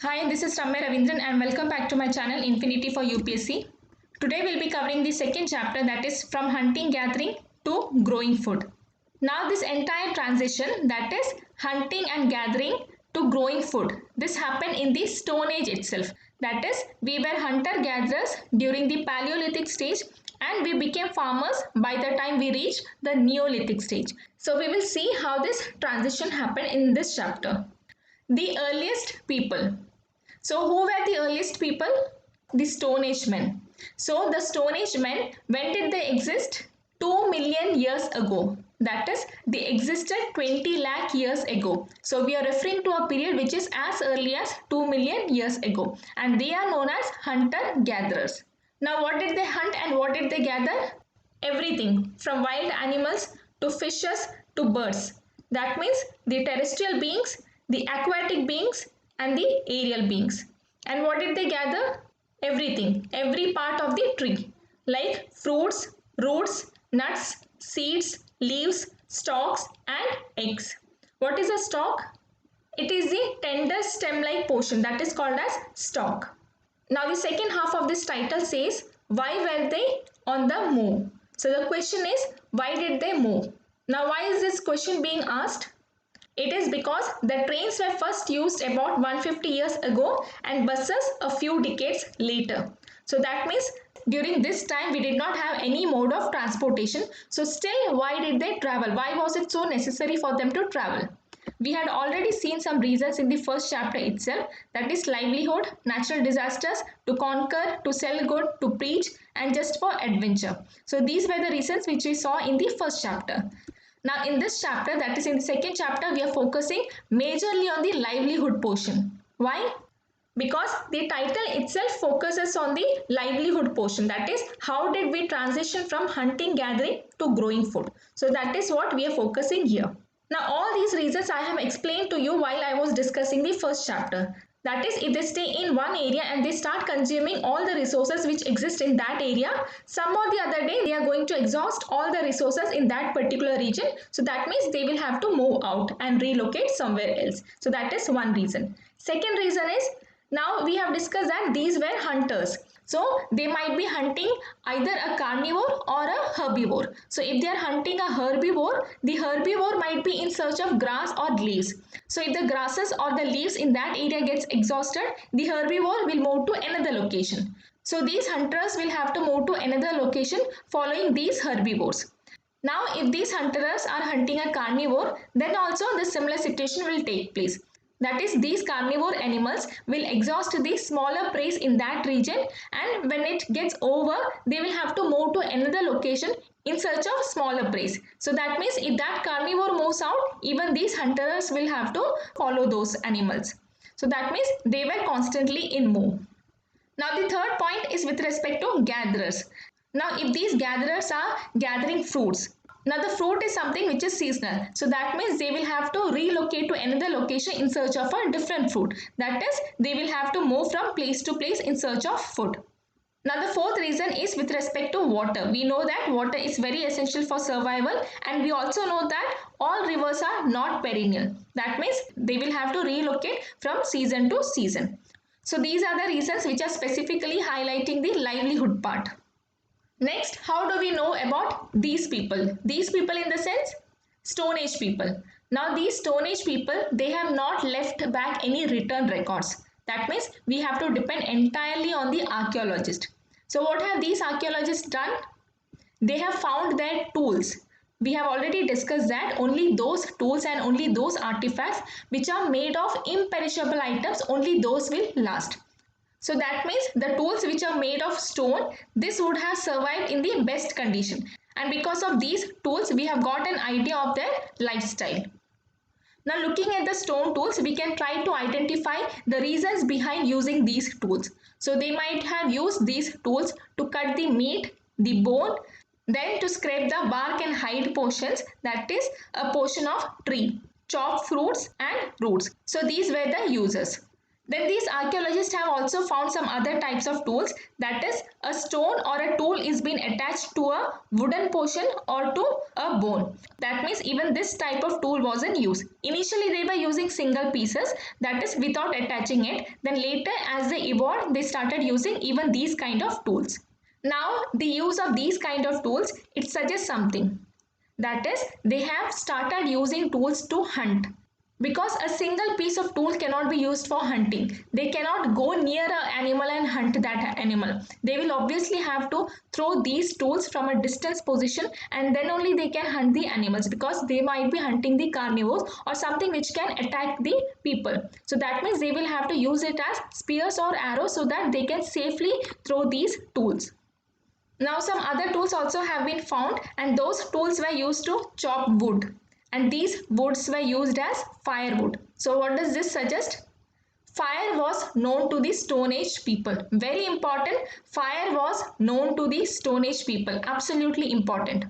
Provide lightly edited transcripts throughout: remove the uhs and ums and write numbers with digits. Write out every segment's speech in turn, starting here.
Hi, this is Ramya Ravindran and welcome back to my channel Infinity for UPSC. Today we'll be covering the second chapter, that is from hunting gathering to growing food. Now this entire transition, that is hunting and gathering to growing food, this happened in the Stone Age itself. That is, we were hunter gatherers during the Paleolithic stage and we became farmers by the time we reached the Neolithic stage. So we will see how this transition happened in this chapter. The earliest people. So, who were the earliest people? The Stone Age men. So, the Stone Age men, when did they exist? 2 million years ago. That is, they existed 20 lakh years ago. So, we are referring to a period which is as early as 2 million years ago. And they are known as hunter gatherers. Now, what did they hunt and what did they gather? Everything from wild animals to fishes to birds. That means the terrestrial beings, the aquatic beings, and the aerial beings. And what did they gather? Everything, every part of the tree, like fruits, roots, nuts, seeds, leaves, stalks, and eggs. What is a stalk? It is the tender stem-like portion that is called as stalk. Now the second half of this title says, why were they on the move? So the question is, why did they move? Now why is this question being asked? It is because the trains were first used about 150 years ago and buses a few decades later. So that means during this time we did not have any mode of transportation. So still, why did they travel? Why was it so necessary for them to travel? We had already seen some reasons in the first chapter itself, that is livelihood, natural disasters, to conquer, to sell good, to preach, and just for adventure. So these were the reasons which we saw in the first chapter. Now in this chapter, that is in the second chapter, we are focusing majorly on the livelihood portion. Why? Because the title itself focuses on the livelihood portion, that is how did we transition from hunting gathering to growing food. So that is what we are focusing here. Now all these reasons I have explained to you while I was discussing the first chapter. That is, if they stay in one area and they start consuming all the resources which exist in that area, some or the other day they are going to exhaust all the resources in that particular region. So that means they will have to move out and relocate somewhere else. So that is one reason. Second reason is, now we have discussed that these were hunters. So they might be hunting either a carnivore or a herbivore. So if they are hunting a herbivore, the herbivore might be in search of grass or leaves. So if the grasses or the leaves in that area gets exhausted, the herbivore will move to another location. So these hunters will have to move to another location following these herbivores. Now if these hunters are hunting a carnivore, then also the similar situation will take place. That is, these carnivore animals will exhaust the smaller prey in that region, and when it gets over, they will have to move to another location in search of smaller prey. So that means if that carnivore moves out, even these hunters will have to follow those animals. So that means they were constantly in move. Now the third point is with respect to gatherers. Now if these gatherers are gathering fruits, now the fruit is something which is seasonal. So that means they will have to relocate to another location in search of a different fruit. That is, they will have to move from place to place in search of food. Now the fourth reason is with respect to water. We know that water is very essential for survival, and we also know that all rivers are not perennial. That means they will have to relocate from season to season. So these are the reasons which are specifically highlighting the livelihood part. Next, how do we know about these people? These people in the sense, Stone Age people. Now these Stone Age people, they have not left back any written records. That means we have to depend entirely on the archaeologist. So what have these archaeologists done? They have found their tools. We have already discussed that only those tools and only those artifacts which are made of imperishable items, only those will last. So that means the tools which are made of stone, this would have survived in the best condition. And because of these tools, we have got an idea of their lifestyle. Now looking at the stone tools, we can try to identify the reasons behind using these tools. So they might have used these tools to cut the meat, the bone, then to scrape the bark and hide portions, that is a portion of tree, chop fruits and roots. So these were the uses. Then these archaeologists have also found some other types of tools, that is a stone or a tool is being attached to a wooden portion or to a bone. That means even this type of tool was in use. Initially they were using single pieces, that is without attaching it. Then later as they evolved, they started using even these kind of tools. Now the use of these kind of tools, it suggests something. That is, they have started using tools to hunt, because a single piece of tool cannot be used for hunting. They cannot go near an animal and hunt that animal. They will obviously have to throw these tools from a distance position, and then only they can hunt the animals, because they might be hunting the carnivores or something which can attack the people. So that means they will have to use it as spears or arrows so that they can safely throw these tools. Now some other tools also have been found, and those tools were used to chop wood, and these woods were used as firewood. So what does this suggest? Fire was known to the Stone Age people. Very important, fire was known to the Stone Age people. Absolutely important.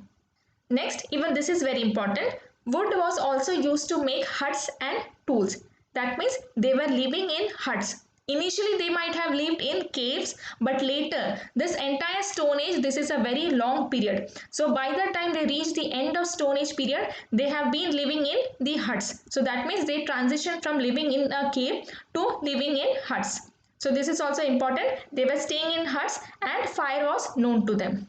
Next, even this is very important, wood was also used to make huts and tools. That means they were living in huts. Initially they might have lived in caves, but later this entire Stone Age, this is a very long period. So by the time they reach the end of Stone Age period, they have been living in the huts. So that means they transitioned from living in a cave to living in huts. So this is also important. They were staying in huts and fire was known to them.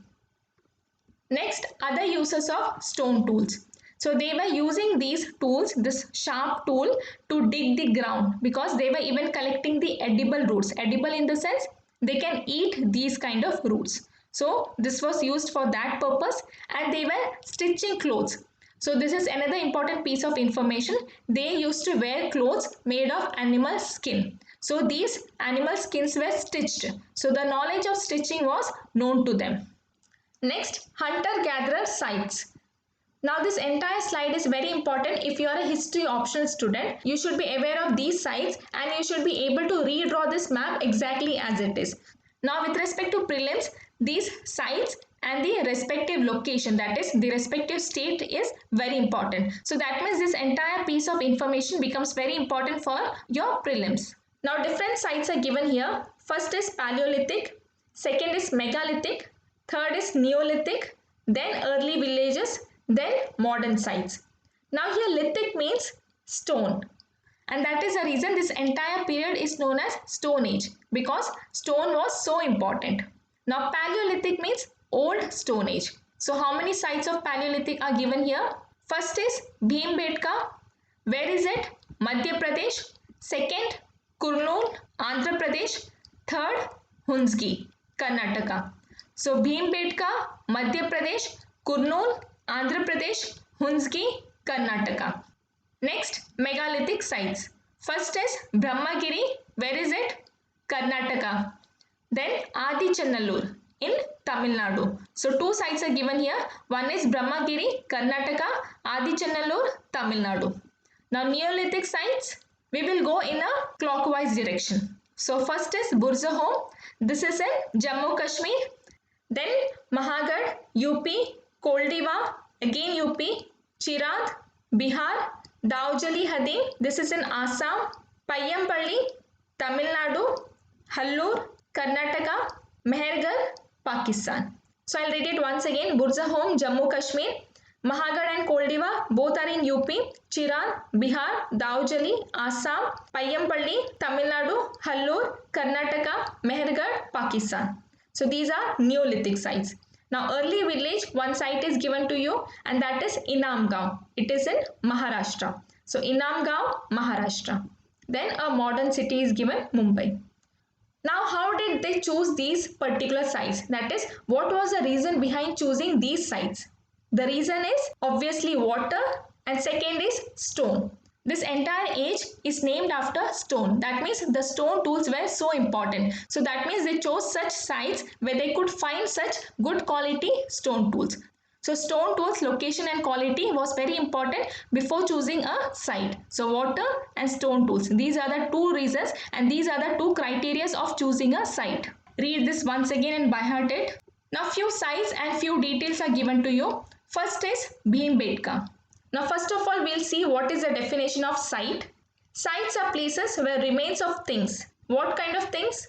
Next, other uses of stone tools. So they were using these tools, this sharp tool, to dig the ground, because they were even collecting the edible roots. Edible in the sense they can eat these kind of roots. So this was used for that purpose, and they were stitching clothes. So this is another important piece of information. They used to wear clothes made of animal skin. So these animal skins were stitched. So the knowledge of stitching was known to them. Next, hunter-gatherer sites. Now this entire slide is very important. If you are a history optional student, you should be aware of these sites and you should be able to redraw this map exactly as it is. Now with respect to prelims, these sites and the respective location, that is the respective state, is very important. So that means this entire piece of information becomes very important for your prelims. Now different sites are given here. First is Paleolithic, second is Megalithic, third is Neolithic, then early villages, then modern sites. Now here lithic means stone, and that is the reason this entire period is known as Stone Age, because stone was so important. Now Paleolithic means old Stone Age. So how many sites of Paleolithic are given here? First is Bhimbetka. Where is it? Madhya Pradesh. Second, Kurnool, Andhra Pradesh. Third, Hunski, Karnataka. So Bhimbetka, Madhya Pradesh, Kurnool, Andhra Pradesh, Hunski, Karnataka. Next, megalithic sites. First is Brahmagiri. Where is it? Karnataka. Then Adi Channallur in Tamil Nadu. So two sites are given here. One is Brahmagiri, Karnataka, Adi Channallur, Tamil Nadu. Now Neolithic sites, we will go in a clockwise direction. So first is Burzahom. This is in Jammu Kashmir. Then Mahagad, UP, Koldiva, again UP, Chirag, Bihar, Daujali Hadim, this is in Assam, Payyamapalli, Tamil Nadu, Hallur, Karnataka, Mehergarh, Pakistan. So I'll read it once again. Burzahom, Jammu Kashmir, Mahagad and Koldiva, both are in UP, Chirag, Bihar, Daujali, Assam, Payyamapalli, Tamil Nadu, Hallur, Karnataka, Mehergarh, Pakistan. So these are Neolithic sites. Now early village, one site is given to you, and that is Inamgaon. It is in Maharashtra. So Inamgaon, Maharashtra. Then a modern city is given, Mumbai. Now how did they choose these particular sites? That is, what was the reason behind choosing these sites? The reason is obviously water, and second is stone. This entire age is named after stone. That means the stone tools were so important. So that means they chose such sites where they could find such good quality stone tools. So stone tools location and quality was very important before choosing a site. So water and stone tools, these are the two reasons and these are the two criteria of choosing a site. Read this once again and by heart it. Now few sites and few details are given to you. First is Bhimbetka. Now first of all we'll see what is the definition of site. Sites are places where remains of things. What kind of things?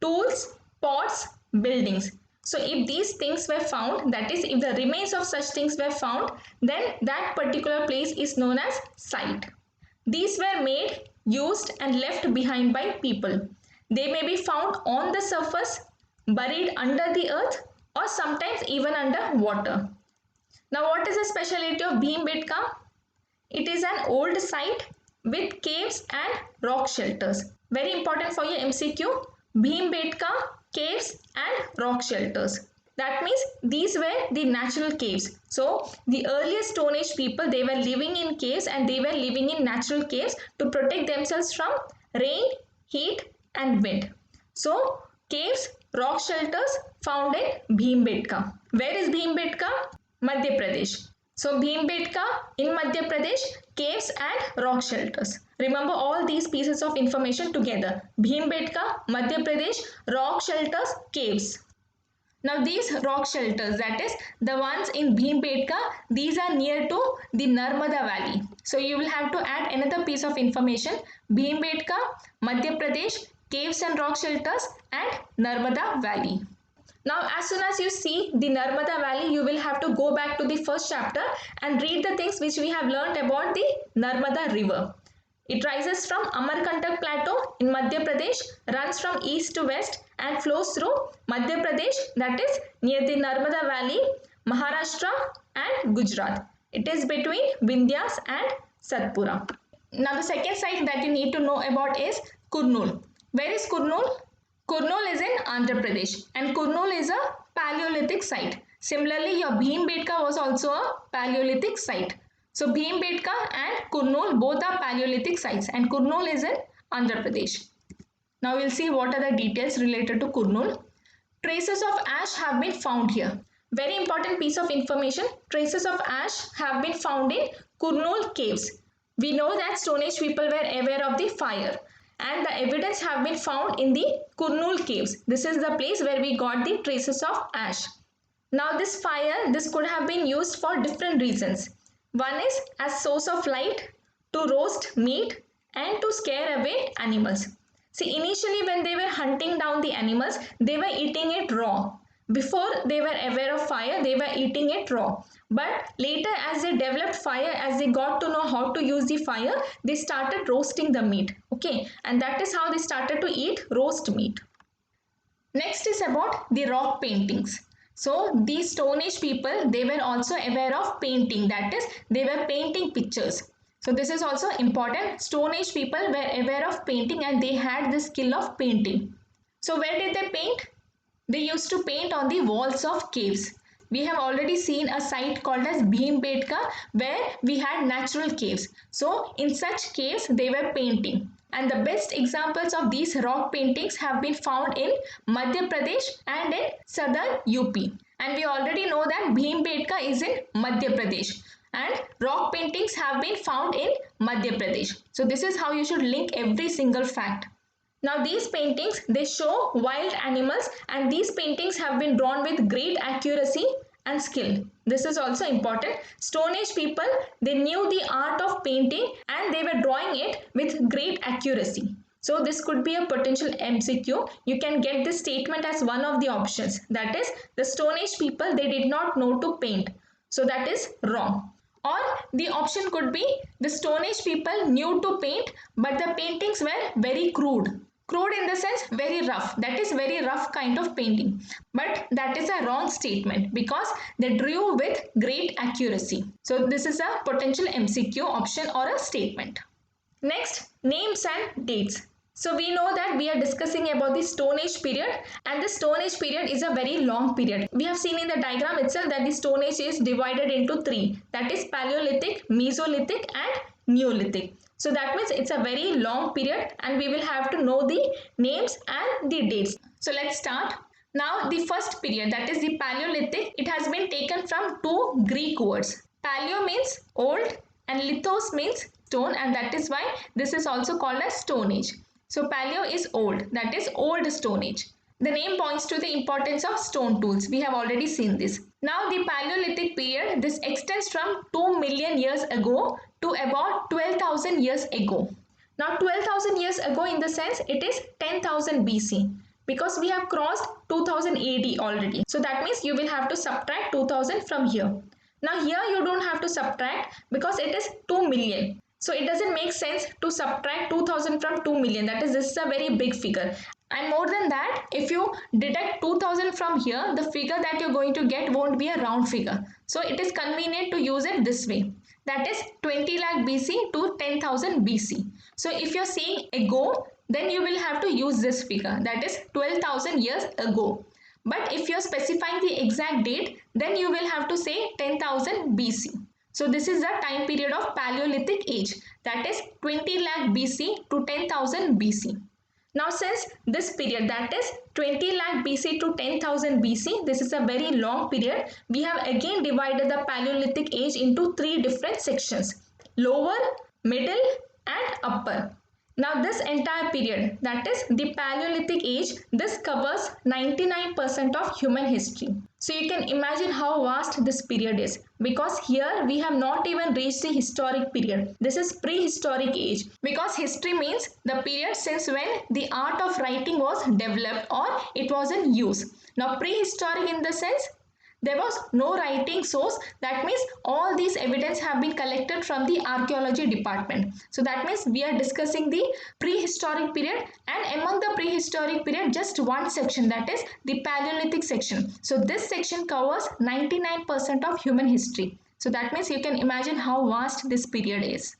Tools, pots, buildings. So if these things were found, that is if the remains of such things were found, then that particular place is known as site. These were made, used and left behind by people. They may be found on the surface, buried under the earth or sometimes even under water. Now what is the speciality of Bhimbetka? It is an old site with caves and rock shelters. Very important for your MCQ. Bhimbetka, caves and rock shelters. That means these were the natural caves. So the earliest Stone Age people, they were living in caves and they were living in natural caves to protect themselves from rain, heat and wind. So caves, rock shelters found in Bhimbetka. Where is Bhimbetka? Madhya Pradesh. So Bhimbetka in Madhya Pradesh, caves and rock shelters. Remember all these pieces of information together. Bhimbetka, Madhya Pradesh, rock shelters, caves. Now these rock shelters, that is the ones in Bhimbetka, these are near to the Narmada Valley. So you will have to add another piece of information. Bhimbetka, Madhya Pradesh, caves and rock shelters and Narmada Valley. Now as soon as you see the Narmada Valley, you will have to go back to the first chapter and read the things which we have learnt about the Narmada river. It rises from Amarkantak Plateau in Madhya Pradesh, runs from east to west and flows through Madhya Pradesh, that is near the Narmada Valley, Maharashtra and Gujarat. It is between Vindhyas and Satpura. Now the second site that you need to know about is Kurnool. Where is Kurnool? Kurnool is in Andhra Pradesh and Kurnool is a Paleolithic site. Similarly, your Bhimbetka was also a Paleolithic site. So Bhimbetka and Kurnool both are Paleolithic sites and Kurnool is in Andhra Pradesh. Now we'll see what are the details related to Kurnool. Traces of ash have been found here. Very important piece of information. Traces of ash have been found in Kurnool caves. We know that Stone Age people were aware of the fire and the evidence have been found in the Kurnool caves. This is the place where we got the traces of ash. Now this fire, this could have been used for different reasons. One is as source of light, to roast meat and to scare away animals. See, initially when they were hunting down the animals, they were eating it raw. Before they were aware of fire, they were eating it raw. But later as they developed fire, as they got to know how to use the fire, they started roasting the meat. Okay, and that is how they started to eat roast meat. Next is about the rock paintings. So these Stone Age people, they were also aware of painting, that is they were painting pictures. So this is also important. Stone Age people were aware of painting and they had the skill of painting. So where did they paint? They used to paint on the walls of caves. We have already seen a site called as Bhimbetka where we had natural caves. So in such caves they were painting. And the best examples of these rock paintings have been found in Madhya Pradesh and in southern UP. And we already know that Bhimbetka is in Madhya Pradesh and rock paintings have been found in Madhya Pradesh. So this is how you should link every single fact. Now these paintings, they show wild animals and these paintings have been drawn with great accuracy and skill. This is also important. Stone Age people, they knew the art of painting and they were drawing it with great accuracy. So this could be a potential MCQ. You can get this statement as one of the options. That is, the Stone Age people, they did not know to paint. So that is wrong. Or the option could be the Stone Age people knew to paint but the paintings were very crude. Crude in the sense very rough, that is very rough kind of painting. But that is a wrong statement because they drew with great accuracy. So this is a potential MCQ option or a statement. Next, names and dates. So we know that we are discussing about the Stone Age period and the Stone Age period is a very long period. We have seen in the diagram itself that the Stone Age is divided into three, that is Paleolithic, Mesolithic and Neolithic. So that means it's a very long period and we will have to know the names and the dates. So let's start. Now the first period, that is the Paleolithic, it has been taken from two Greek words. Paleo means old and lithos means stone and that is why this is also called as Stone Age. So Paleo is old, that is old Stone Age. The name points to the importance of stone tools. We have already seen this. Now the Paleolithic period, this extends from 2 million years ago to about 12,000 years ago. Now 12,000 years ago, in the sense it is 10,000 BC, because we have crossed 2000 AD already. So that means you will have to subtract 2000 from here. Now here you don't have to subtract because it is 2 million. So it doesn't make sense to subtract 2000 from 2 million. That is, this is a very big figure. And more than that, if you deduct 2000 from here, the figure that you're going to get won't be a round figure. So it is convenient to use it this way. That is 20 lakh BC to 10,000 BC. So if you're saying ago, then you will have to use this figure, that is 12,000 years ago. But if you're specifying the exact date, then you will have to say 10,000 BC. So this is the time period of Paleolithic age, that is 20 lakh BC to 10,000 BC. Now since this period, that is 20 lakh BC to 10,000 BC, this is a very long period, we have again divided the Paleolithic age into 3 different sections: lower, middle and upper. Now this entire period, that is the Paleolithic age, this covers 99% of human history. So you can imagine how vast this period is, because here we have not even reached the historic period. This is prehistoric age, because history means the period since when the art of writing was developed or it was in use. Now prehistoric in the sense there was no writing source. That means all these evidence have been collected from the archaeology department. So that means we are discussing the prehistoric period, and among the prehistoric period, just one section, that is the Paleolithic section. So this section covers 99% of human history. So that means you can imagine how vast this period is.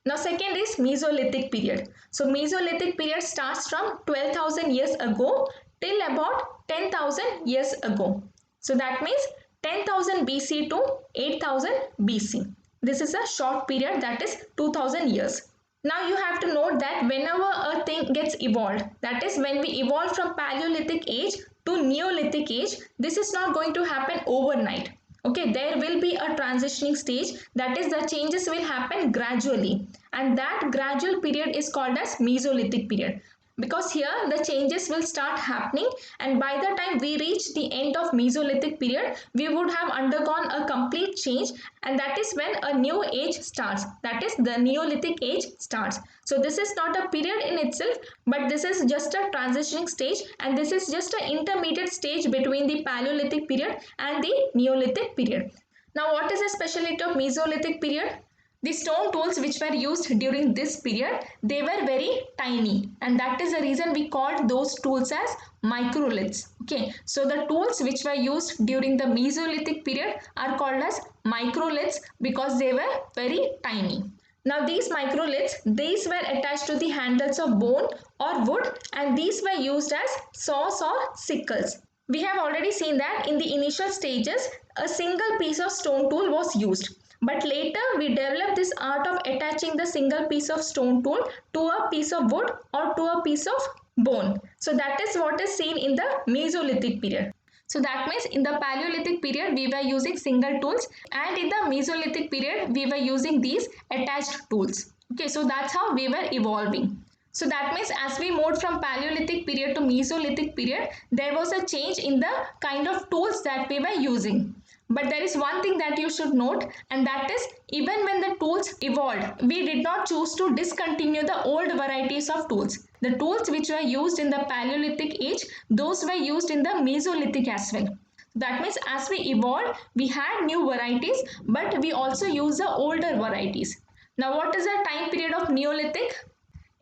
Now second is Mesolithic period. So Mesolithic period starts from 12,000 years ago till about 10,000 years ago. So that means 10,000 BC to 8,000 BC. This is a short period, that is 2,000 years. Now you have to note that whenever a thing gets evolved, that is when we evolve from Paleolithic age to Neolithic age, this is not going to happen overnight. Okay, there will be a transitioning stage, that is the changes will happen gradually, and that gradual period is called as Mesolithic period. Because here the changes will start happening, and by the time we reach the end of Mesolithic period, we would have undergone a complete change, and that is when a new age starts, that is the Neolithic age starts. So this is not a period in itself, but this is just a transitioning stage, and this is just an intermediate stage between the Paleolithic period and the Neolithic period. Now what is the specialty of Mesolithic period? The stone tools which were used during this period, they were very tiny, and that is the reason we called those tools as microliths. Okay, so the tools which were used during the Mesolithic period are called as microliths because they were very tiny. Now these microliths, these were attached to the handles of bone or wood, and these were used as saws or sickles. We have already seen that in the initial stages, a single piece of stone tool was used. But later we developed this art of attaching the single piece of stone tool to a piece of wood or to a piece of bone. So that is what is seen in the Mesolithic period. So that means in the Paleolithic period we were using single tools, and in the Mesolithic period we were using these attached tools. Okay, so that's how we were evolving. So that means as we moved from Paleolithic period to Mesolithic period, there was a change in the kind of tools that we were using. But there is one thing that you should note, and that is even when the tools evolved, we did not choose to discontinue the old varieties of tools. The tools which were used in the Paleolithic age, those were used in the Mesolithic as well. That means as we evolved, we had new varieties, but we also used the older varieties. Now what is the time period of Neolithic?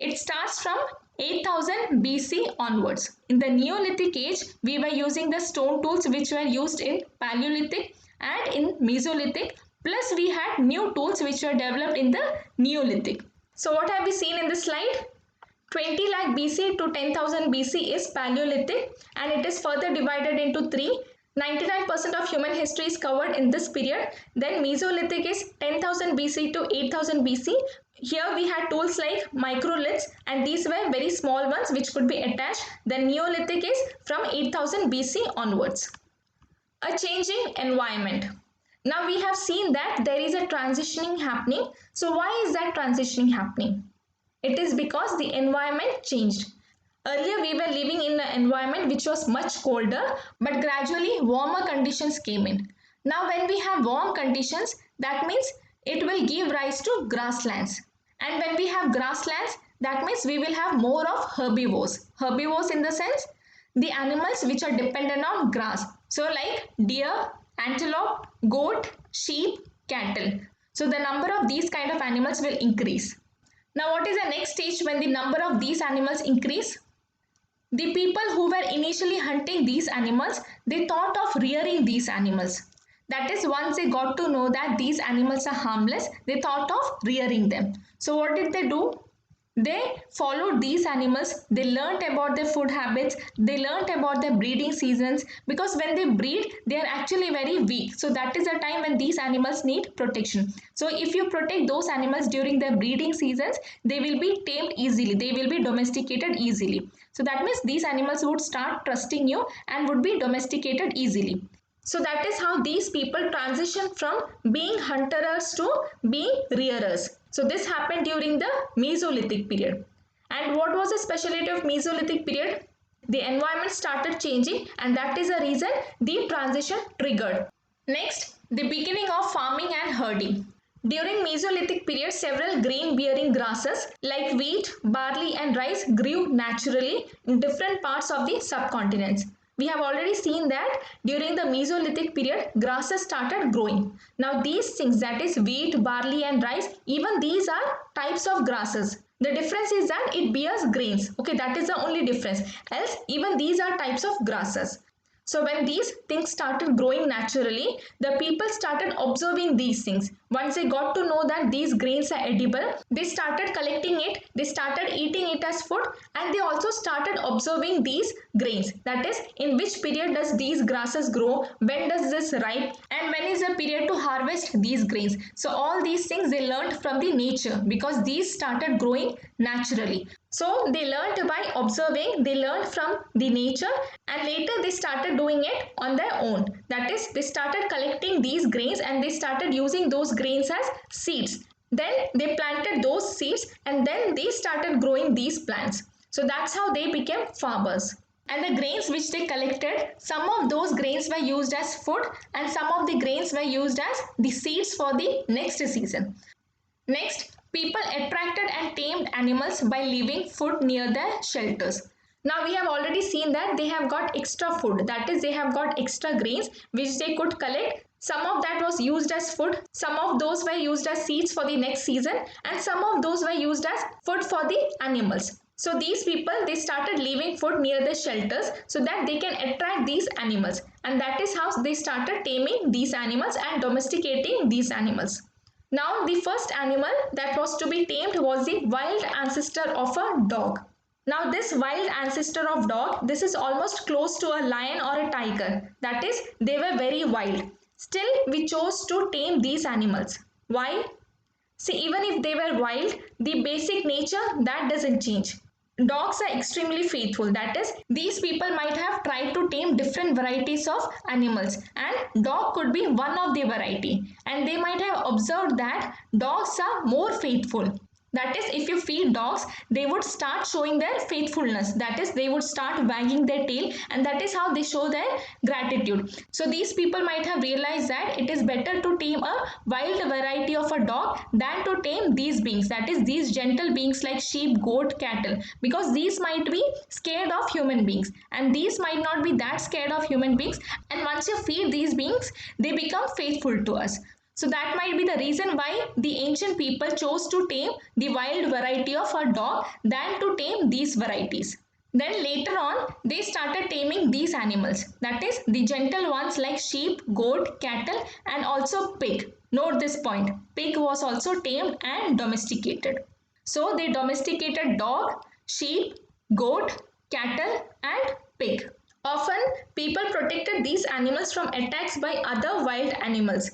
It starts from 8000 BC onwards. In the Neolithic age, we were using the stone tools which were used in Paleolithic and in Mesolithic, plus we had new tools which were developed in the Neolithic. So what have we seen in this slide? 20 lakh BC to 10,000 BC is Paleolithic, and it is further divided into 3. 99% of human history is covered in this period. Then Mesolithic is 10,000 BC to 8,000 BC. Here we had tools like microliths, and these were very small ones which could be attached. Then Neolithic is from 8,000 BC onwards. A changing environment. Now we have seen that there is a transitioning happening. So why is that transitioning happening? It is because the environment changed. Earlier we were living in an environment which was much colder, but gradually warmer conditions came in. Now when we have warm conditions, that means it will give rise to grasslands. And when we have grasslands, that means we will have more of herbivores. Herbivores in the sense the animals which are dependent on grass. So like deer, antelope, goat, sheep, cattle. So the number of these kind of animals will increase. Now what is the next stage when the number of these animals increase? The people who were initially hunting these animals, they thought of rearing these animals. That is, once they got to know that these animals are harmless, they thought of rearing them. So what did they do? They followed these animals, they learnt about their food habits, they learnt about their breeding seasons, because when they breed, they are actually very weak. So that is the time when these animals need protection. So if you protect those animals during their breeding seasons, they will be tamed easily, they will be domesticated easily. So that means these animals would start trusting you and would be domesticated easily. So that is how these people transition from being hunters to being rearers. So this happened during the Mesolithic period. And what was the speciality of Mesolithic period? The environment started changing, and that is the reason the transition triggered. Next, the beginning of farming and herding. During Mesolithic period, several grain-bearing grasses like wheat, barley and rice grew naturally in different parts of the subcontinents. We have already seen that during the Mesolithic period, grasses started growing. Now these things, that is wheat, barley and rice, even these are types of grasses. The difference is that it bears grains. Okay, that is the only difference. Else, even these are types of grasses. So when these things started growing naturally, the people started observing these things. Once they got to know that these grains are edible, they started collecting it, they started eating it as food, and they also started observing these grains. That is, in which period does these grasses grow, when does this ripe, and when is the period to harvest these grains. So all these things they learned from the nature, because these started growing naturally. So they learned by observing, they learned from the nature, and later they started doing it on their own. That is, they started collecting these grains and they started using those grains as seeds. Then they planted those seeds and then they started growing these plants. So that's how they became farmers. And the grains which they collected, some of those grains were used as food and some of the grains were used as the seeds for the next season. Next, people attracted and tamed animals by leaving food near their shelters. Now we have already seen that they have got extra food, that is they have got extra grains which they could collect. Some of that was used as food, some of those were used as seeds for the next season, and some of those were used as food for the animals. So these people, they started leaving food near the shelters so that they can attract these animals, and that is how they started taming these animals and domesticating these animals. Now the first animal that was to be tamed was the wild ancestor of a dog. Now this wild ancestor of dog, this is almost close to a lion or a tiger. That is, they were very wild. Still, we chose to tame these animals. Why? See, even if they were wild, the basic nature, that doesn't change. Dogs are extremely faithful. That is, these people might have tried to tame different varieties of animals, and dog could be one of the variety. And they might have observed that dogs are more faithful. That is, if you feed dogs, they would start showing their faithfulness. That is, they would start wagging their tail, and that is how they show their gratitude. So these people might have realized that it is better to tame a wild variety of a dog than to tame these beings. That is, these gentle beings like sheep, goat, cattle, because these might be scared of human beings, and these might not be that scared of human beings. And once you feed these beings, they become faithful to us. So that might be the reason why the ancient people chose to tame the wild variety of a dog than to tame these varieties. Then later on, they started taming these animals. That is, the gentle ones like sheep, goat, cattle, and also pig. Note this point. Pig was also tamed and domesticated. So they domesticated dog, sheep, goat, cattle, and pig. Often, people protected these animals from attacks by other wild animals.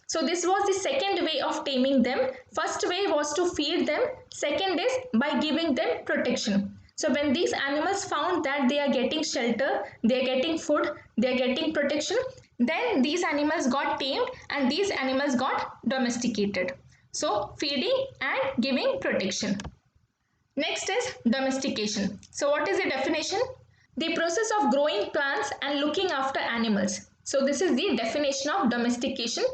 So this was the second way of taming them. First way was to feed them. Second is by giving them protection. So when these animals found that they are getting shelter, they are getting food, they are getting protection, then these animals got tamed and these animals got domesticated. So feeding and giving protection. Next is domestication. So what is the definition? The process of growing plants and looking after animals. So this is the definition of domestication.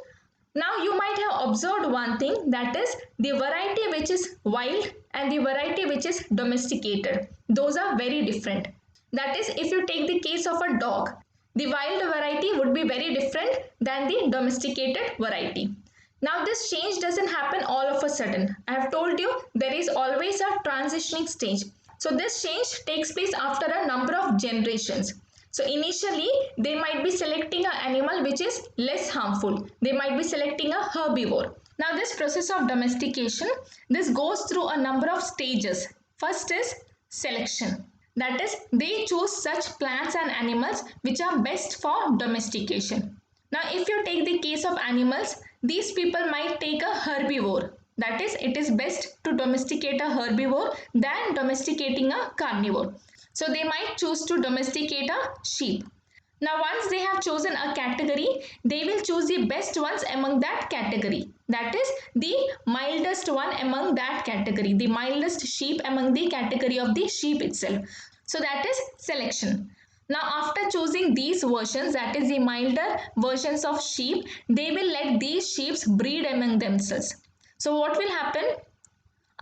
Now you might have observed one thing, that is the variety which is wild and the variety which is domesticated. Those are very different. That is, if you take the case of a dog, the wild variety would be very different than the domesticated variety. Now this change doesn't happen all of a sudden. I have told you there is always a transitioning stage. So this change takes place after a number of generations. So initially they might be selecting an animal which is less harmful. They might be selecting a herbivore. Now this process of domestication, this goes through a number of stages. First is selection. That is, they choose such plants and animals which are best for domestication. Now if you take the case of animals, these people might take a herbivore. That is, it is best to domesticate a herbivore than domesticating a carnivore. So they might choose to domesticate a sheep. Now once they have chosen a category, they will choose the best ones among that category. That is, the mildest one among that category, the mildest sheep among the category of the sheep itself. So that is selection. Now after choosing these versions, that is the milder versions of sheep, they will let these sheep breed among themselves. So what will happen?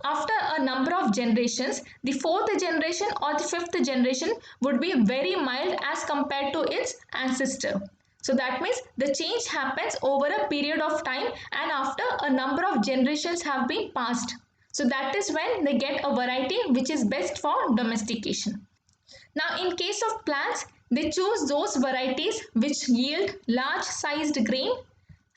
After a number of generations, the fourth generation or the fifth generation would be very mild as compared to its ancestor. So that means the change happens over a period of time and after a number of generations have been passed. So that is when they get a variety which is best for domestication. Now in case of plants, they choose those varieties which yield large sized grain,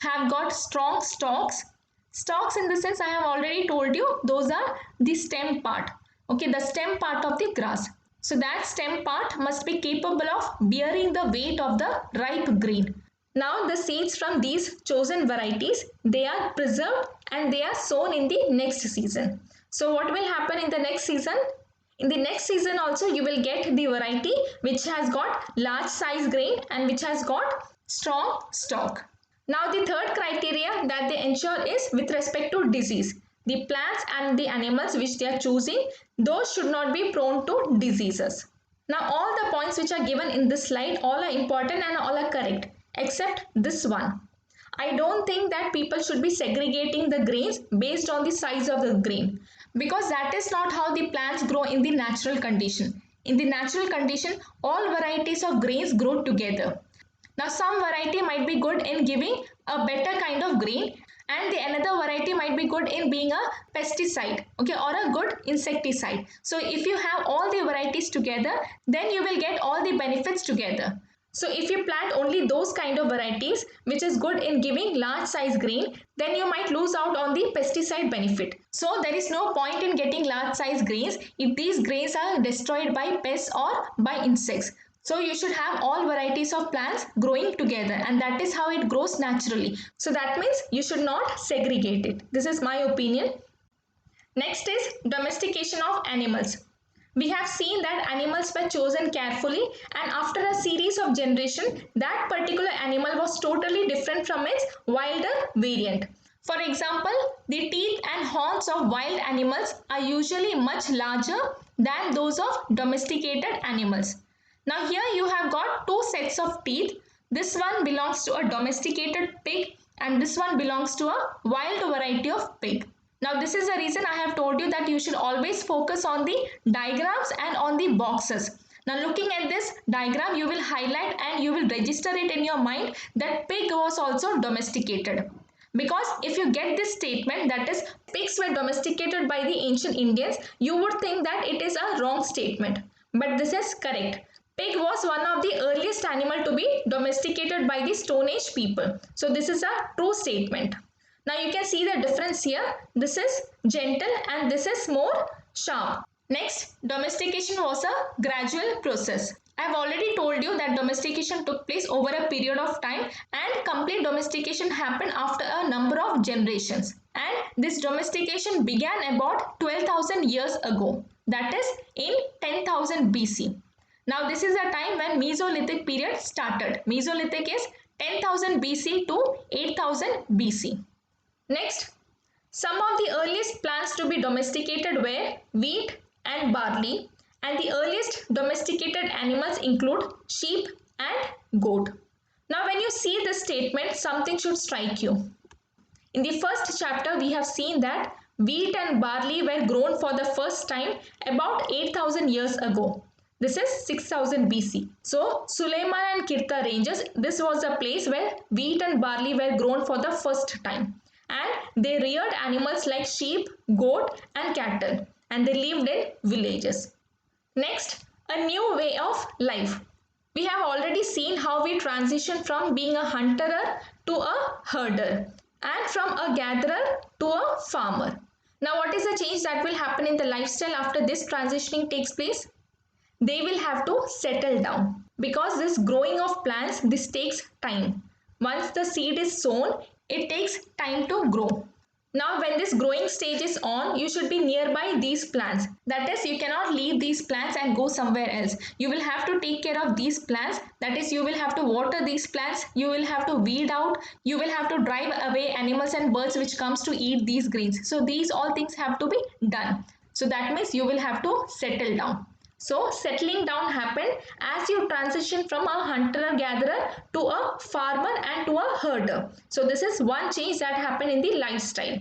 have got strong stalks. Stalks in the sense I have already told you, those are the stem part. Okay, the stem part of the grass. So that stem part must be capable of bearing the weight of the ripe grain. Now the seeds from these chosen varieties, they are preserved and they are sown in the next season. So what will happen in the next season? In the next season also you will get the variety which has got large size grain and which has got strong stalk. Now the third criteria that they ensure is with respect to disease. The plants and the animals which they are choosing, those should not be prone to diseases. Now all the points which are given in this slide, all are important and all are correct except this one. I don't think that people should be segregating the grains based on the size of the grain, because that is not how the plants grow in the natural condition. In the natural condition, all varieties of grains grow together. Now some variety might be good in giving a better kind of grain and the another variety might be good in being a pesticide, okay, or a good insecticide. So if you have all the varieties together, then you will get all the benefits together. So if you plant only those kind of varieties which is good in giving large size grain, then you might lose out on the pesticide benefit. So there is no point in getting large size grains if these grains are destroyed by pests or by insects. So you should have all varieties of plants growing together, and that is how it grows naturally. So that means you should not segregate it. This is my opinion. Next is domestication of animals. We have seen that animals were chosen carefully and after a series of generations, that particular animal was totally different from its wilder variant. For example, the teeth and horns of wild animals are usually much larger than those of domesticated animals. Now here you have got two sets of teeth. This one belongs to a domesticated pig and this one belongs to a wild variety of pig. Now this is the reason I have told you that you should always focus on the diagrams and on the boxes. Now looking at this diagram, you will highlight and you will register it in your mind that pig was also domesticated. Because if you get this statement, that is pigs were domesticated by the ancient Indians, you would think that it is a wrong statement. But this is correct. Pig was one of the earliest animal to be domesticated by the Stone Age people. So this is a true statement. Now you can see the difference here. This is gentle and this is more sharp. Next, domestication was a gradual process. I have already told you that domestication took place over a period of time and complete domestication happened after a number of generations. And this domestication began about 12,000 years ago. That is in 10,000 BC. Now this is the time when Mesolithic period started. Mesolithic is 10,000 BC to 8,000 BC. Next, some of the earliest plants to be domesticated were wheat and barley, and the earliest domesticated animals include sheep and goat. Now when you see this statement, something should strike you. In the first chapter, we have seen that wheat and barley were grown for the first time about 8,000 years ago. This is 6000 BC. So, Suleiman and Kirta ranges, this was the place where wheat and barley were grown for the first time. And they reared animals like sheep, goat and cattle. And they lived in villages. Next, a new way of life. We have already seen how we transition from being a hunter to a herder and from a gatherer to a farmer. Now, what is the change that will happen in the lifestyle after this transitioning takes place? They will have to settle down because this growing of plants, this takes time. Once the seed is sown, it takes time to grow. Now, when this growing stage is on, you should be nearby these plants. That is, you cannot leave these plants and go somewhere else. You will have to take care of these plants. That is, you will have to water these plants. You will have to weed out. You will have to drive away animals and birds which comes to eat these greens. So, these all things have to be done. So, that means you will have to settle down. So, settling down happened as you transition from a hunter-gatherer to a farmer and to a herder. So, this is one change that happened in the lifestyle.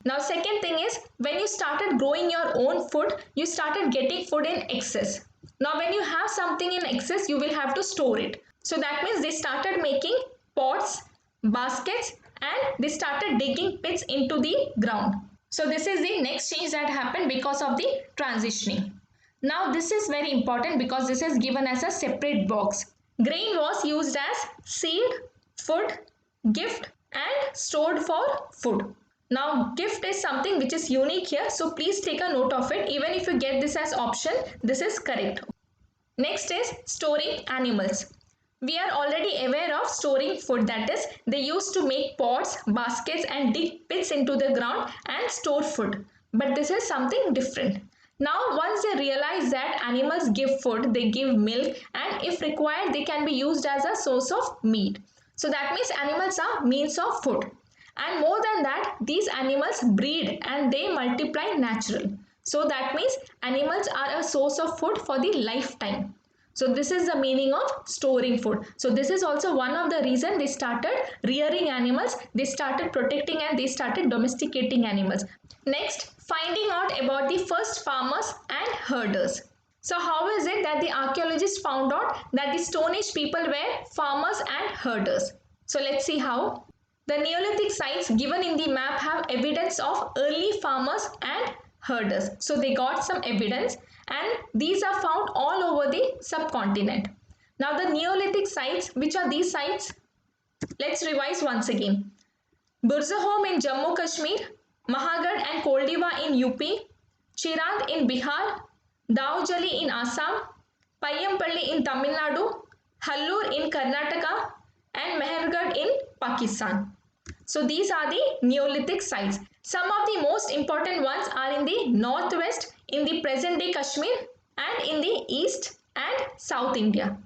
Now, second thing is when you started growing your own food, you started getting food in excess. Now, when you have something in excess, you will have to store it. So, that means they started making pots, baskets, and they started digging pits into the ground. So, this is the next change that happened because of the transitioning. Now this is very important because this is given as a separate box. Grain was used as seed, food, gift and stored for food. Now gift is something which is unique here, so please take a note of it. Even if you get this as option, this is correct. Next is storing animals. We are already aware of storing food, that is they used to make pots, baskets and dig pits into the ground and store food. But this is something different. Now, once they realize that animals give food, they give milk and if required, they can be used as a source of meat. So that means animals are means of food. And more than that, these animals breed and they multiply natural. So that means animals are a source of food for the lifetime. So this is the meaning of storing food. So this is also one of the reasons they started rearing animals, they started protecting and they started domesticating animals. Next, finding out about the first farmers and herders. So how is it that the archaeologists found out that the Stone Age people were farmers and herders? So let's see how. The Neolithic sites given in the map have evidence of early farmers and herders. So they got some evidence and these are found all over the subcontinent. Now the Neolithic sites, which are these sites? Let's revise once again. Burzahom in Jammu Kashmir, Mahagad and Koldiwa in UP, Chirand in Bihar, Daujali in Assam, Payampalli in Tamil Nadu, Hallur in Karnataka and Mehergarh in Pakistan. So these are the Neolithic sites. Some of the most important ones are in the northwest, in the present day Kashmir and in the east and South India.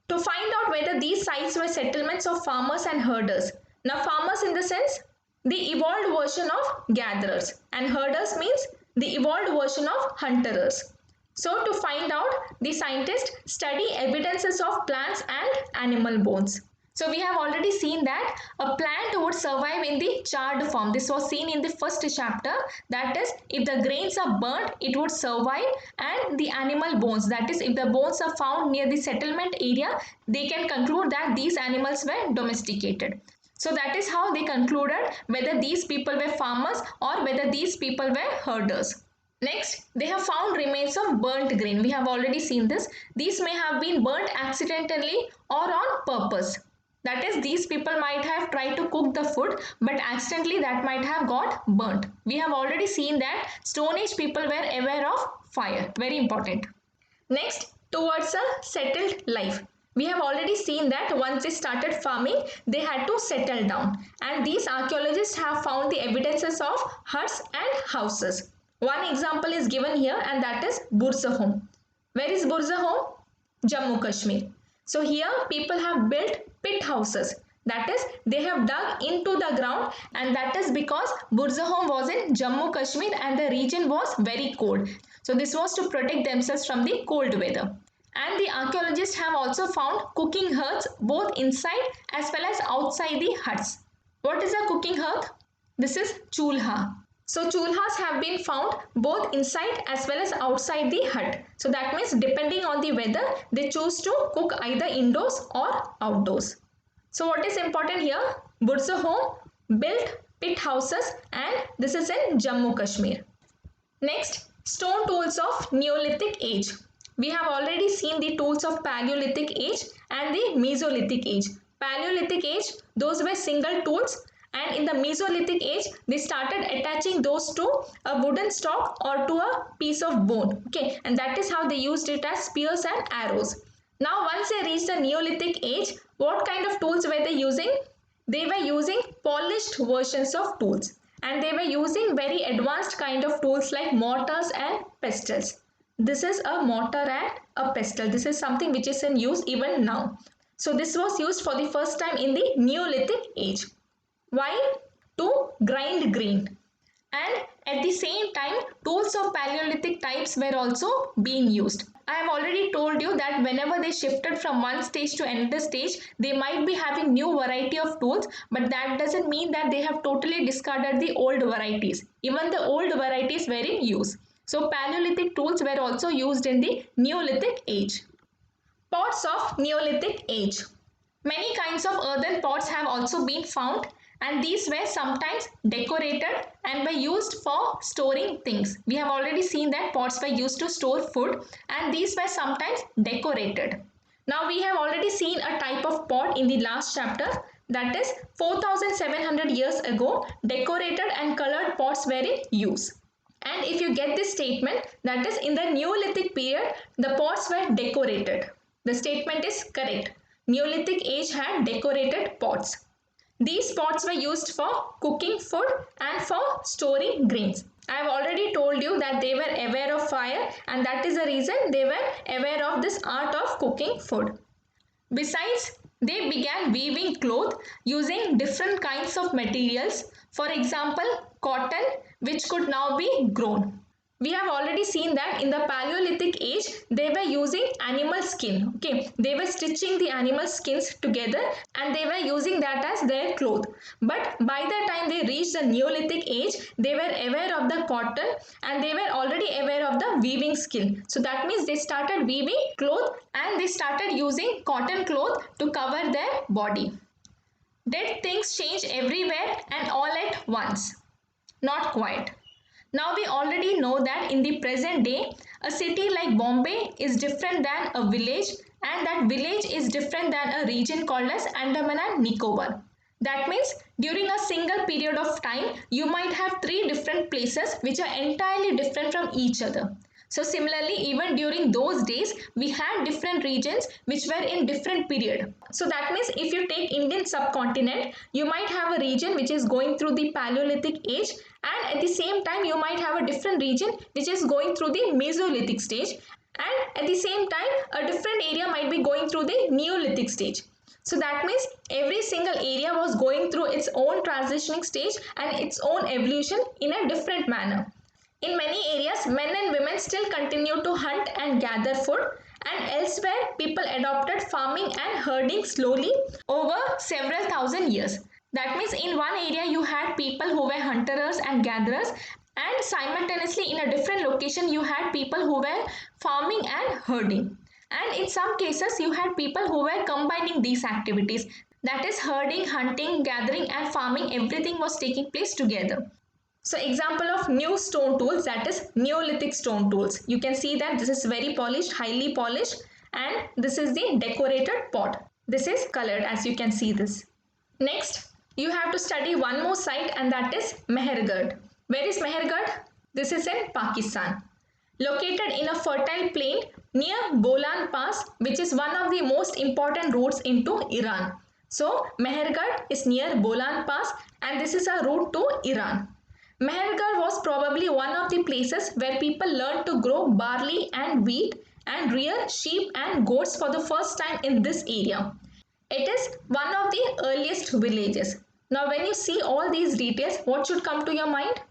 To find out whether these sites were settlements of farmers and herders. Now farmers in the sense, the evolved version of gatherers and herders means the evolved version of hunterers. So to find out, the scientists study evidences of plants and animal bones. So we have already seen that a plant would survive in the charred form. This was seen in the first chapter. That is, if the grains are burnt, it would survive, and the animal bones, that is, if the bones are found near the settlement area, they can conclude that these animals were domesticated. So that is how they concluded whether these people were farmers or whether these people were herders. Next, they have found remains of burnt grain. We have already seen this. These may have been burnt accidentally or on purpose. That is, these people might have tried to cook the food, but accidentally that might have got burnt. We have already seen that Stone Age people were aware of fire. Very important. Next, towards a settled life. We have already seen that once they started farming, they had to settle down. And these archaeologists have found the evidences of huts and houses. One example is given here and that is Burzahom. Where is Burzahom? Jammu Kashmir. So here people have built pit houses. That is, they have dug into the ground and that is because Burzahom was in Jammu Kashmir and the region was very cold. So this was to protect themselves from the cold weather. And the archaeologists have also found cooking hearths both inside as well as outside the huts. What is a cooking hearth? This is chulha. So chulhas have been found both inside as well as outside the hut. So that means depending on the weather, they choose to cook either indoors or outdoors. So what is important here? Burza home, built pit houses, and this is in Jammu Kashmir. Next, stone tools of Neolithic age. We have already seen the tools of Paleolithic age and the Mesolithic age. Paleolithic age, those were single tools, and in the Mesolithic age, they started attaching those to a wooden stock or to a piece of bone. Okay, and that is how they used it as spears and arrows. Now, once they reached the Neolithic age, what kind of tools were they using? They were using polished versions of tools, and they were using very advanced kind of tools like mortars and pestles. This is a mortar and a pestle. This is something which is in use even now. So this was used for the first time in the Neolithic age. Why? To grind grain. And at the same time, tools of Paleolithic types were also being used. I have already told you that whenever they shifted from one stage to another stage, they might be having new variety of tools, but that doesn't mean that they have totally discarded the old varieties. Even the old varieties were in use. So Paleolithic tools were also used in the Neolithic age. Pots of Neolithic age. Many kinds of earthen pots have also been found, and these were sometimes decorated and were used for storing things. We have already seen that pots were used to store food, and these were sometimes decorated. Now we have already seen a type of pot in the last chapter, that is 4700 years ago decorated and colored pots were in use. And if you get this statement, that is in the Neolithic period the pots were decorated, the statement is correct. Neolithic age had decorated pots. These pots were used for cooking food and for storing grains. I have already told you that they were aware of fire, and that is the reason they were aware of this art of cooking food. Besides, they began weaving cloth using different kinds of materials. For example, cotton, which could now be grown. We have already seen that in the Paleolithic age, they were using animal skin. Okay, they were stitching the animal skins together and they were using that as their cloth. But by the time they reached the Neolithic age, they were aware of the cotton and they were already aware of the weaving skill. So that means they started weaving cloth and they started using cotton cloth to cover their body. Did things change everywhere and all at once? Not quite. Now we already know that in the present day, a city like Bombay is different than a village, and that village is different than a region called as Andaman and Nicobar. That means during a single period of time, you might have three different places which are entirely different from each other. So similarly, even during those days, we had different regions which were in different period. So that means if you take Indian subcontinent, you might have a region which is going through the Paleolithic age, and at the same time you might have a different region which is going through the Mesolithic stage, and at the same time a different area might be going through the Neolithic stage. So that means every single area was going through its own transitioning stage and its own evolution in a different manner. In many areas, men and women still continue to hunt and gather food, and elsewhere, people adopted farming and herding slowly over several thousand years. That means in one area, you had people who were hunters and gatherers, and simultaneously, in a different location, you had people who were farming and herding. And in some cases, you had people who were combining these activities. That is, herding, hunting, gathering, and farming, everything was taking place together. So example of new stone tools, that is Neolithic stone tools. You can see that this is very polished, highly polished, and this is the decorated pot. This is colored as you can see this. Next, you have to study one more site, and that is Mehergarh. Where is Mehergarh? This is in Pakistan. Located in a fertile plain near Bolan Pass, which is one of the most important routes into Iran. So Mehergarh is near Bolan Pass, and this is a route to Iran. Mehergarh was probably one of the places where people learned to grow barley and wheat and rear sheep and goats for the first time in this area. It is one of the earliest villages. Now when you see all these details, what should come to your mind?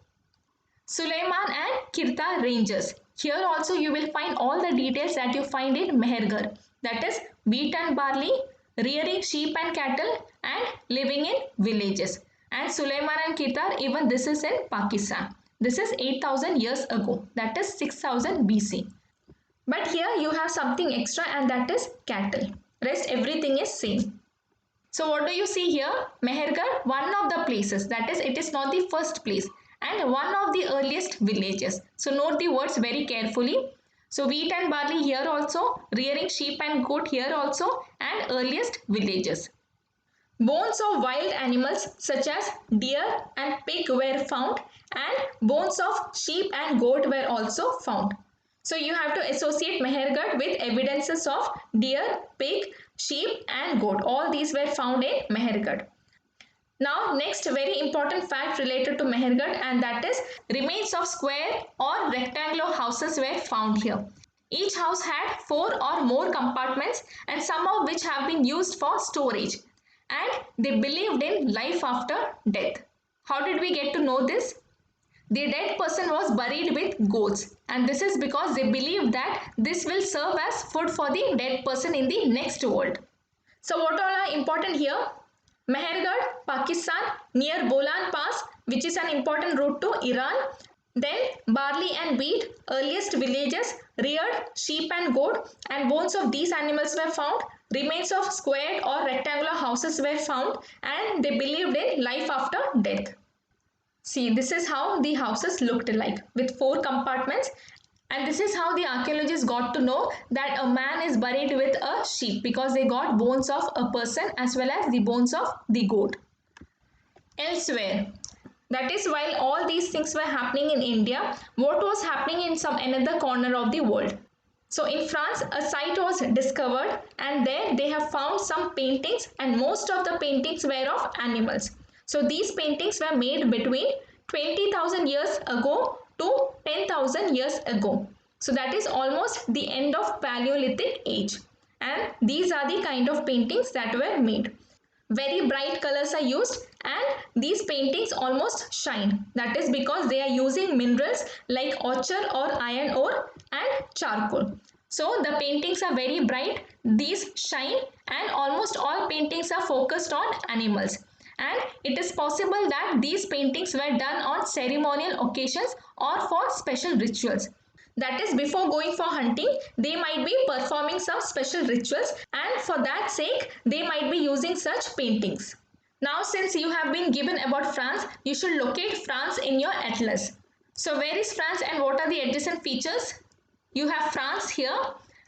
Suleiman and Kirta ranges. Here also you will find all the details that you find in Mehergarh. That is wheat and barley, rearing sheep and cattle, and living in villages. And Sulaiman and Kitar, even this is in Pakistan. This is 8,000 years ago, that is 6000 BC. But here you have something extra, and that is cattle. Rest everything is same. So what do you see here? Mehergarh, one of the places, that is it is not the first place, and one of the earliest villages. So note the words very carefully. So wheat and barley here also, rearing sheep and goat here also, and earliest villages. Bones of wild animals such as deer and pig were found, and bones of sheep and goat were also found. So you have to associate Mehergarh with evidences of deer, pig, sheep and goat. All these were found in Mehergarh. Now next very important fact related to Mehergarh, and that is remains of square or rectangular houses were found here. Each house had 4 or more compartments, and some of which have been used for storage, and they believed in life after death. How did we get to know this? The dead person was buried with goats, and this is because they believed that this will serve as food for the dead person in the next world. So what all are important here? Mehergarh, Pakistan, near Bolan Pass, which is an important route to Iran. Then barley and wheat, earliest villages, reared sheep and goat, and bones of these animals were found. Remains of squared or rectangular houses were found, and they believed in life after death. See, this is how the houses looked like, with 4 compartments, and this is how the archaeologists got to know that a man is buried with a sheep, because they got bones of a person as well as the bones of the goat. Elsewhere, that is, while all these things were happening in India, what was happening in some another corner of the world? So in France, a site was discovered, and there they have found some paintings, and most of the paintings were of animals. So these paintings were made between 20,000 years ago to 10,000 years ago. So that is almost the end of Paleolithic age. And these are the kind of paintings that were made. Very bright colors are used, and these paintings almost shine. That is because they are using minerals like ochre or iron ore and charcoal. So the paintings are very bright, these shine, and almost all paintings are focused on animals. And it is possible that these paintings were done on ceremonial occasions or for special rituals. That is, before going for hunting, they might be performing some special rituals, and for that sake, they might be using such paintings. Now, since you have been given about France, you should locate France in your atlas. So, where is France and what are the adjacent features? You have France here,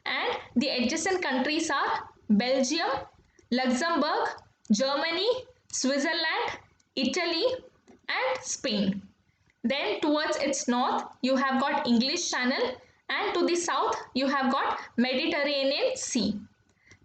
and the adjacent countries are Belgium, Luxembourg, Germany, Switzerland, Italy, and Spain. Then towards its north, you have got English Channel, and to the south, you have got Mediterranean Sea.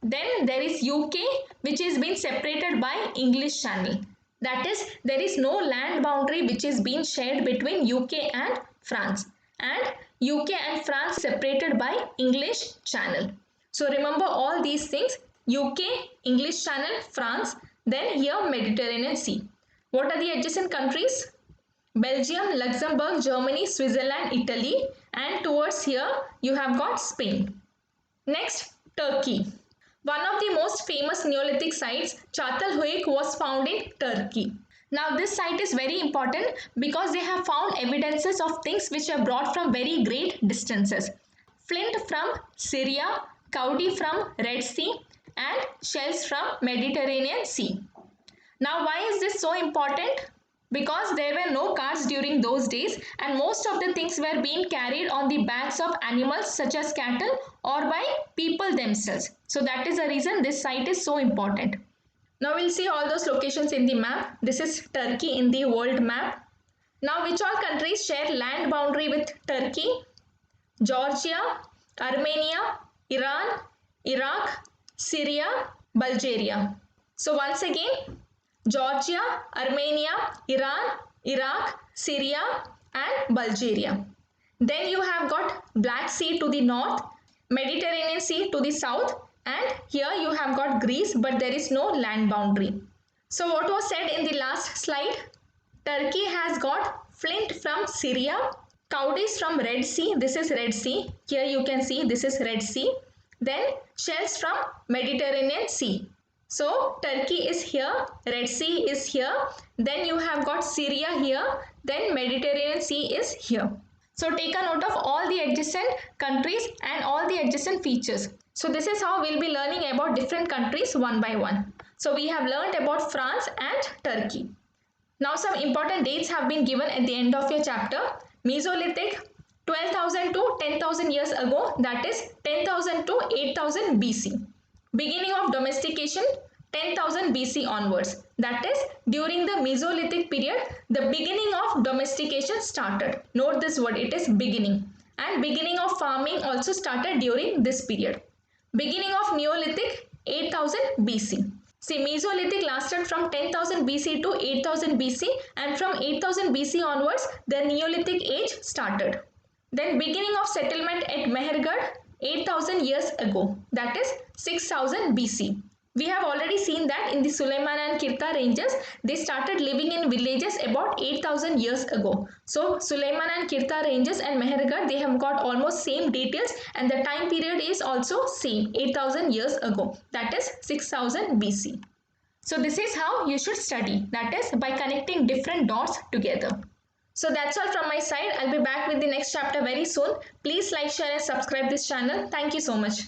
Then there is UK, which is being separated by English Channel. That is, there is no land boundary which is being shared between UK and France. And UK and France separated by English Channel. So remember all these things: UK, English Channel, France, then here Mediterranean Sea. What are the adjacent countries? Belgium, Luxembourg, Germany, Switzerland, Italy, and towards here you have got Spain. Next, Turkey. One of the most famous Neolithic sites, Çatalhöyük, was found in Turkey. Now this site is very important because they have found evidences of things which are brought from very great distances. Flint from Syria, Kaudi from Red Sea, and shells from Mediterranean Sea. Now why is this so important? Because there were no carts during those days, and most of the things were being carried on the backs of animals such as cattle or by people themselves. So that is the reason this site is so important. Now we'll see all those locations in the map. This is Turkey in the world map. Now which all countries share land boundary with Turkey? Georgia, Armenia, Iran, Iraq, Syria, Bulgaria. So once again, Georgia, Armenia, Iran, Iraq, Syria, and Bulgaria. Then you have got Black Sea to the north, Mediterranean Sea to the south, and here you have got Greece, but there is no land boundary. So what was said in the last slide? Turkey has got flint from Syria, Caudis from Red Sea. This is Red Sea. Here you can see this is Red Sea. Then shells from Mediterranean Sea. So Turkey is here, Red Sea is here, then you have got Syria here, then Mediterranean Sea is here. So take a note of all the adjacent countries and all the adjacent features. So this is how we'll be learning about different countries one by one. So we have learned about France and Turkey. Now some important dates have been given at the end of your chapter. Mesolithic, 12,000 to 10,000 years ago, that is 10,000 to 8,000 BC. Beginning of domestication, 10,000 BC onwards. That is, during the Mesolithic period, the beginning of domestication started. Note this word, it is beginning. And beginning of farming also started during this period. Beginning of Neolithic, 8,000 BC. See, Mesolithic lasted from 10,000 BC to 8,000 BC, and from 8,000 BC onwards, the Neolithic age started. Then beginning of settlement at Mehergarh, 8,000 years ago, that is 6,000 BC. We have already seen that in the Sulayman and Kirta ranges, they started living in villages about 8,000 years ago. So Sulayman and Kirta ranges and Mehergarh, they have got almost same details, and the time period is also same, 8,000 years ago, that is 6,000 BC. So this is how you should study, that is by connecting different dots together. So that's all from my side. I'll be back with the next chapter very soon. Please like, share and subscribe this channel. Thank you so much.